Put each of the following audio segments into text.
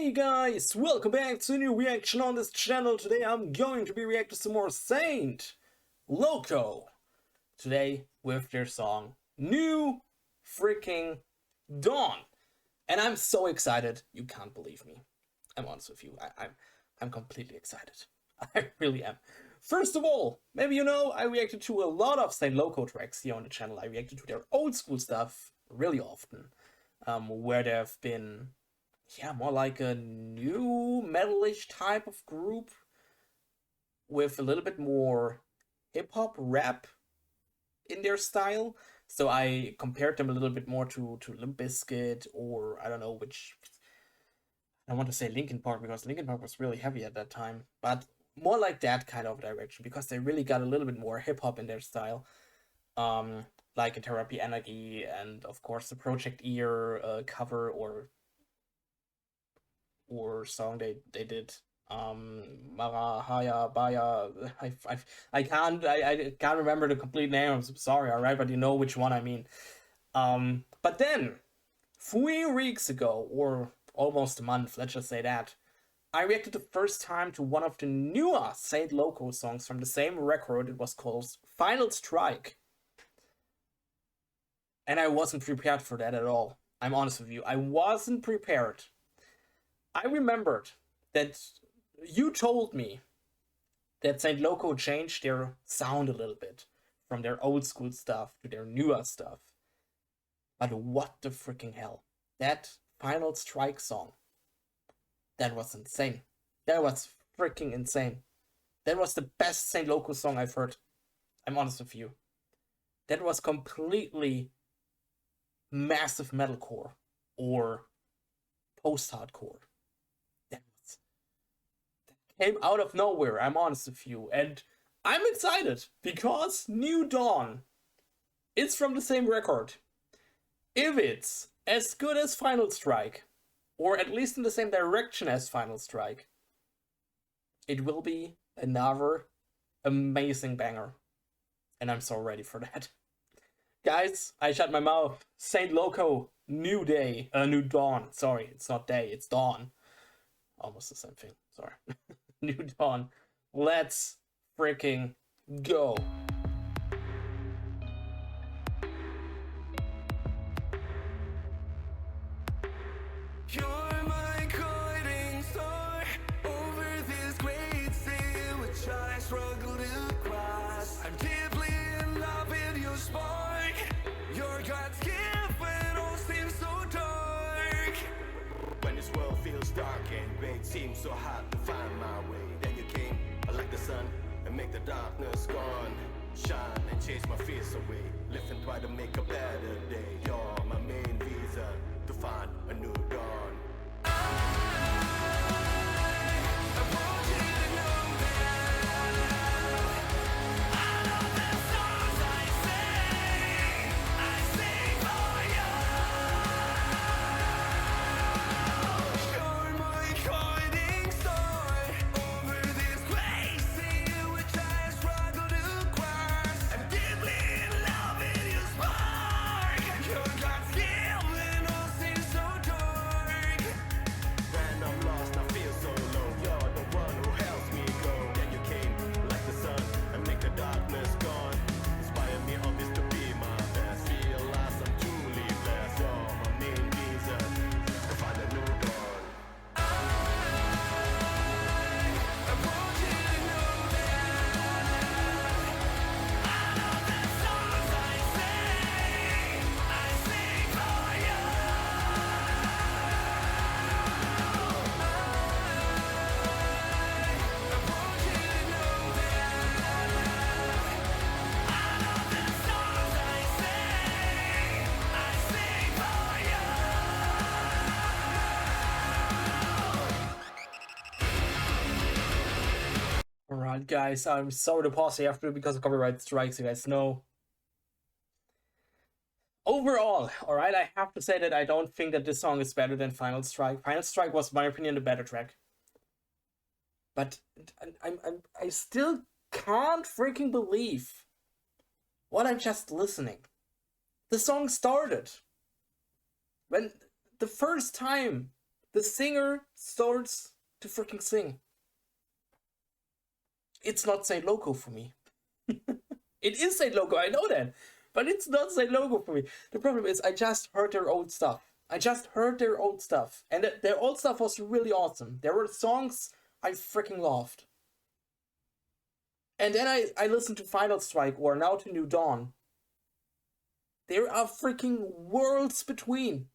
Hey guys, welcome back to a new reaction on this channel. Today I'm going to be reacting to some more Saint Loco. Today with their song New Freaking Dawn. And I'm so excited, you can't believe me. I'm honest with you, I'm completely excited. I really am. First of all, maybe you know, I reacted to a lot of Saint Loco tracks here on the channel. I reacted to their old school stuff really often, where there have been more like a new metalish type of group with a little bit more hip-hop rap in their style. So I compared them a little bit more to Limp Bizkit, or I don't know which. I want to say Linkin Park, because Linkin Park was really heavy at that time, but more like that kind of direction, because they really got a little bit more hip-hop in their style. Like a Therapy Energy, and of course the Project Ear cover or song they did, Marahaya Baya. I can't remember the complete name, I'm sorry, alright, but you know which one I mean. But then 3 weeks ago, or almost a month, let's just say that, I reacted the first time to one of the newer Saint Loco songs from the same record. It was called Final Strike. And I wasn't prepared for that at all. I'm honest with you, I wasn't prepared. I remembered that you told me that Saint Loco changed their sound a little bit from their old school stuff to their newer stuff. But what the freaking hell? That Final Strike song, that was insane. That was freaking insane. That was the best Saint Loco song I've heard. I'm honest with you. That was completely massive metalcore or post-hardcore. Came out of nowhere, I'm honest with you, and I'm excited because New Dawn is from the same record. If it's as good as Final Strike, or at least in the same direction as Final Strike, it will be another amazing banger, and I'm so ready for that. Guys, I shut my mouth. Saint Loco, New Dawn. Sorry, it's not day, it's dawn. Almost the same thing, sorry. New Dawn. Let's freaking go. You're my guiding star over this great sea which I struggle to cross. I'm deeply in love with your spark. Your God's gift when all seems so dark. When this world feels dark and gray, it seems so hard to find my way. Then you came like the sun and make the darkness gone. Shine and chase my fears away. Live and try to make a better day. You're my main reason to find a new dawn. Alright guys, I'm sorry to pause here after because of copyright strikes, you guys know. Overall, alright, I have to say that I don't think that this song is better than Final Strike. Final Strike was, in my opinion, the better track. But I still can't freaking believe what I'm just listening. The song started when the first time the singer starts to freaking sing. It's not Saint Loco for me. It is Saint Loco, I know that. But it's not Saint Loco for me. The problem is I just heard their old stuff. And their old stuff was really awesome. There were songs I freaking loved. And then I listened to Final Strike or Now to New Dawn. There are freaking worlds between.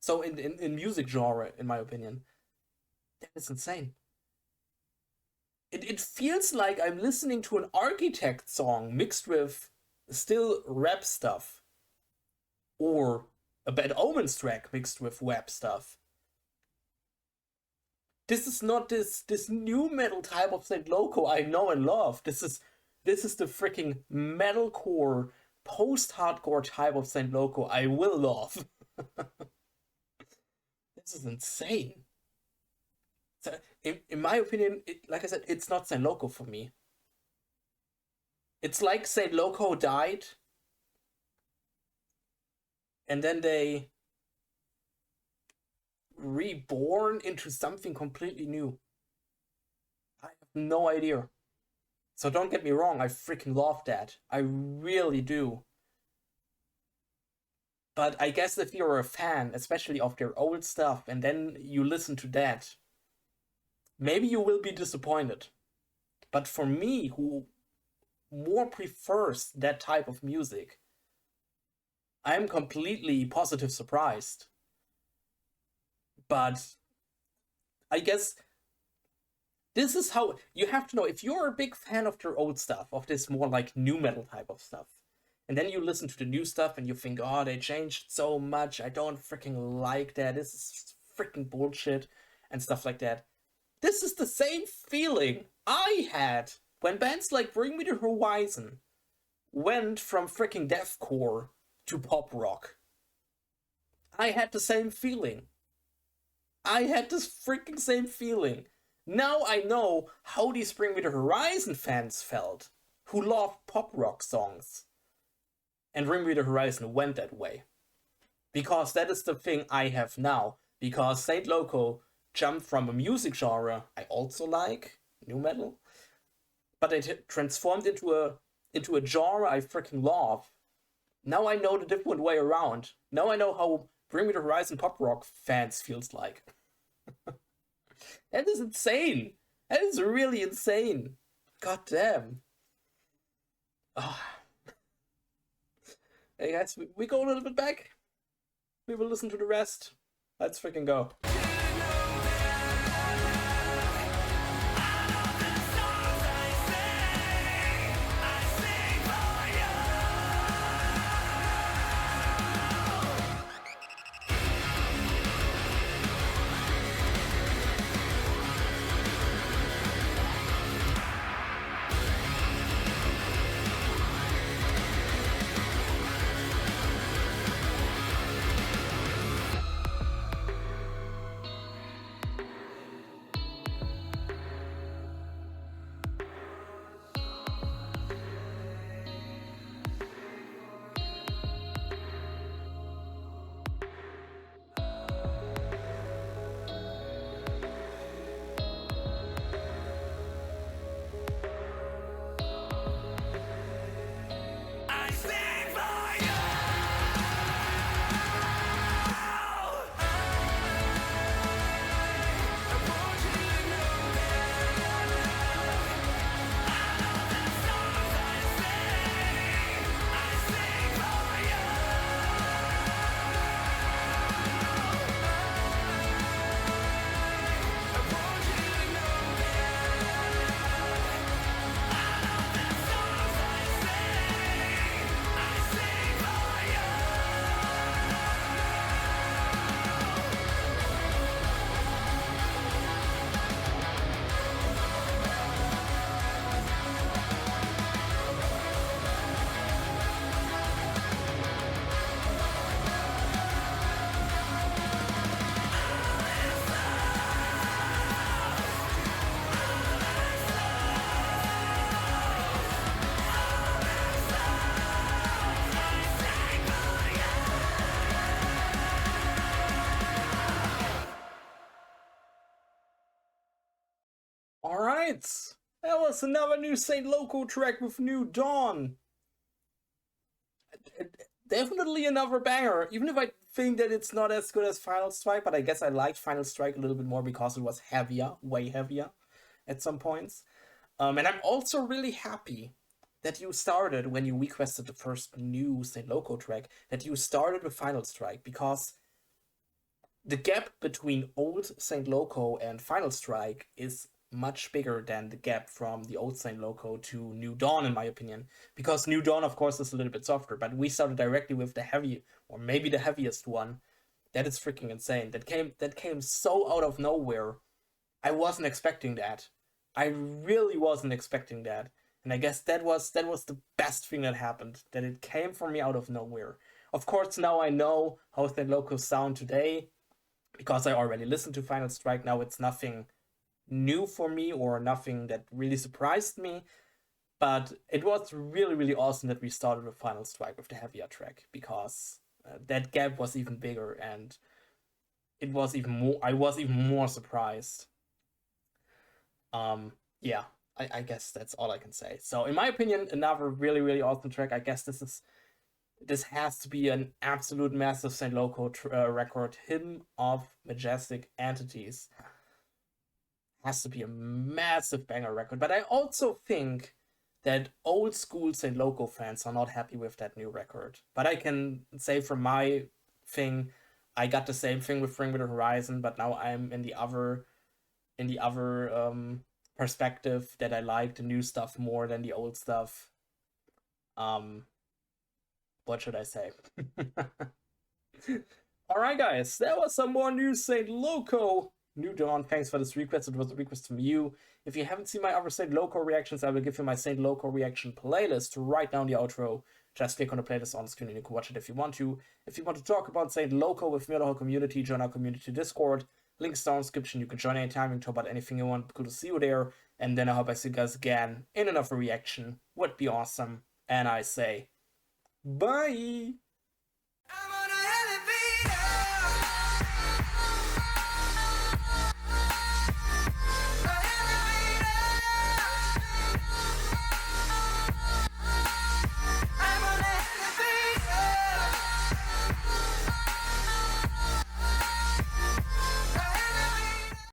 So in music genre, in my opinion, that is insane. It feels like I'm listening to an Architect song mixed with still rap stuff. Or a Bad Omens track mixed with rap stuff. This is not this new metal type of Saint Loco I know and love. This is the freaking metalcore, post-hardcore type of Saint Loco I will love. This is insane. So, in my opinion, like I said, it's not Saint Loco for me. It's like Saint Loco died, and then they reborn into something completely new. I have no idea. So don't get me wrong, I freaking love that. I really do. But I guess if you're a fan, especially of their old stuff, and then you listen to that, maybe you will be disappointed. But for me, who more prefers that type of music, I'm completely positive surprised. But I guess this is how you have to know, if you're a big fan of their old stuff, of this more like new metal type of stuff, and then you listen to the new stuff and you think, oh, they changed so much, I don't freaking like that, this is freaking bullshit, and stuff like that. This is the same feeling I had when bands like Bring Me the Horizon went from freaking deathcore to pop rock. I had the same feeling. I had this freaking same feeling. Now I know how these Bring Me the Horizon fans felt, who loved pop rock songs. And Bring Me the Horizon went that way. Because that is the thing I have now. Because Saint Loco jumped from a music genre I also like, new metal, but it transformed into a genre I freaking love. Now I know the different way around. Now I know how Bring Me the Horizon pop rock fans feels like. That is insane. That is really insane. God damn. Oh. Hey guys, we go a little bit back. We will listen to the rest. Let's freaking go. Alright, that was another new Saint Loco track with New Dawn. Definitely another banger, even if I think that it's not as good as Final Strike, but I guess I liked Final Strike a little bit more because it was heavier, way heavier at some points. And I'm also really happy that you started, when you requested the first new Saint Loco track, that you started with Final Strike, because the gap between old Saint Loco and Final Strike is much bigger than the gap from the old Saint Loco to New Dawn, in my opinion. Because New Dawn, of course, is a little bit softer, but we started directly with the heavy, or maybe the heaviest one. That is freaking insane. That came so out of nowhere. I wasn't expecting that. I really wasn't expecting that. And I guess that was the best thing that happened. That it came from me out of nowhere. Of course, now I know how Saint Loco sound today, because I already listened to Final Strike. Now it's nothing new for me or nothing that really surprised me, but it was really, really awesome that we started with Final Strike with the heavier track, because that gap was even bigger, and it was even more. I was even more surprised. Yeah, I guess that's all I can say. So in my opinion, another really, really awesome track. I guess this has to be an absolute massive Saint Loco record. Hymn of Majestic Entities has to be a massive banger record. But I also think that old school Saint Loco fans are not happy with that new record. But I can say from my thing, I got the same thing with Bring Me the Horizon, but now I'm in the other perspective, that I like the new stuff more than the old stuff. What should I say? Alright guys, that was some more new Saint Loco. New Dawn, thanks for this request. It was a request from you. If you haven't seen my other Saint Loco reactions, I will give you my Saint Loco reaction playlist right down the outro. Just click on the playlist on the screen and you can watch it if you want to. If you want to talk about Saint Loco with me or the whole community, join our community Discord. Links down in the description. You can join anytime. You can talk about anything you want. Good to see you there. And then I hope I see you guys again in another reaction. Would be awesome. And I say, bye!